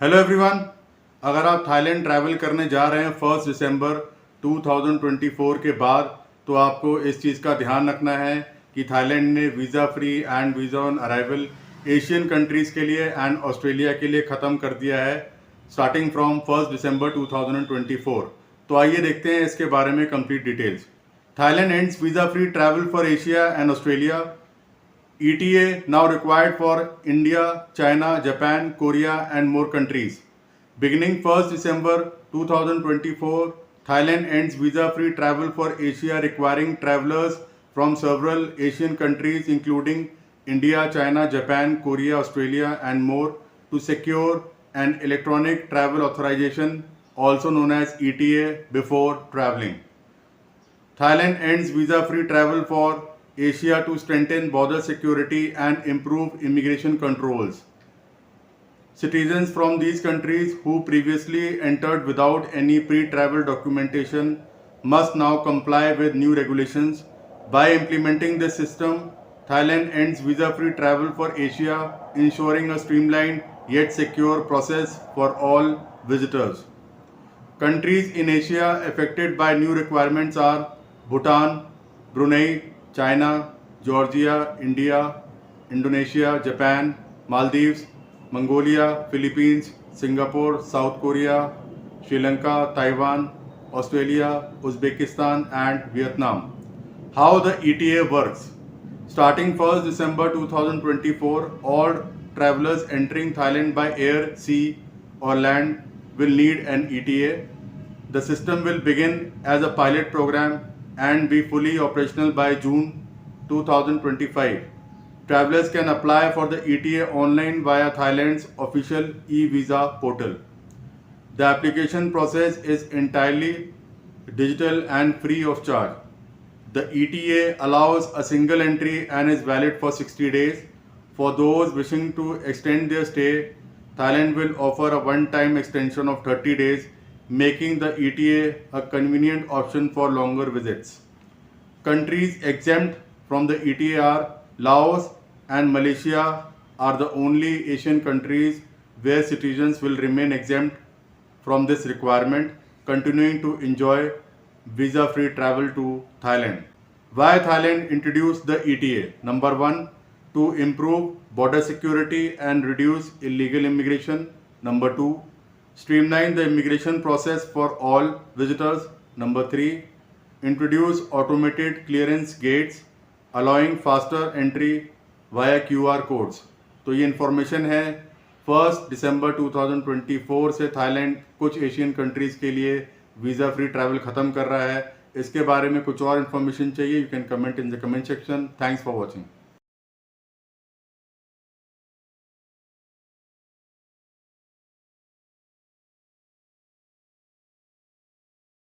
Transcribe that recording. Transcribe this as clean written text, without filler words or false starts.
Hello everyone, अगर आप Thailand travel करने जा रहे हैं 1 दिसंबर 2024 के बाद, तो आपको इस चीज़ का ध्यान रखना है कि थाईलैंड ने visa free and visa on arrival Asian countries के लिए एंड ऑस्ट्रेलिया के लिए ख़त्म कर दिया है स्टार्टिंग फ्रॉम 1 दिसंबर 2024। तो आइए देखते हैं इसके बारे में complete details. Thailand ends visa free travel for Asia and Australia. ETA now required for India, China, Japan, Korea and more countries. Beginning 1st December 2024, Thailand ends visa-free travel for Asia requiring travelers from several Asian countries including India, China, Japan, Korea, Australia and more to secure an electronic travel authorization also known as ETA before traveling. Thailand ends visa-free travel for Asia to strengthen border security and improve immigration controls. Citizens from these countries who previously entered without any pre-travel documentation must now comply with new regulations. By implementing this system, Thailand ends visa-free travel for Asia, ensuring a streamlined yet secure process for all visitors. Countries in Asia affected by new requirements are Bhutan, Brunei, China, Georgia, India, Indonesia, Japan, Maldives, Mongolia, Philippines, Singapore, South Korea, Sri Lanka, Taiwan, Australia, Uzbekistan and Vietnam. How the ETA works. Starting 1st December 2024, all travelers entering Thailand by air, sea or land will need an ETA. The system will begin as a pilot program and be fully operational by June 2025. Travelers can apply for the ETA online via Thailand's official e-visa portal. The application process is entirely digital and free of charge. The ETA allows a single entry and is valid for 60 days. For those wishing to extend their stay, Thailand will offer a one-time extension of 30 days, making the ETA a convenient option for longer visits. Countries exempt from the ETA are Laos and Malaysia are the only Asian countries where citizens will remain exempt from this requirement, continuing to enjoy visa-free travel to Thailand. Why Thailand introduced the ETA? Number 1, to improve border security and reduce illegal immigration. Number 2, streamline the immigration process for all visitors. Number 3, introduce automated clearance gates allowing faster entry via QR codes. तो ये information है 1 दिसंबर 2024 से Thailand कुछ Asian countries के लिए visa free travel ख़त्म कर रहा है। इसके बारे में कुछ और इन्फॉर्मेशन चाहिए, you can comment in the comment section. Thanks for watching.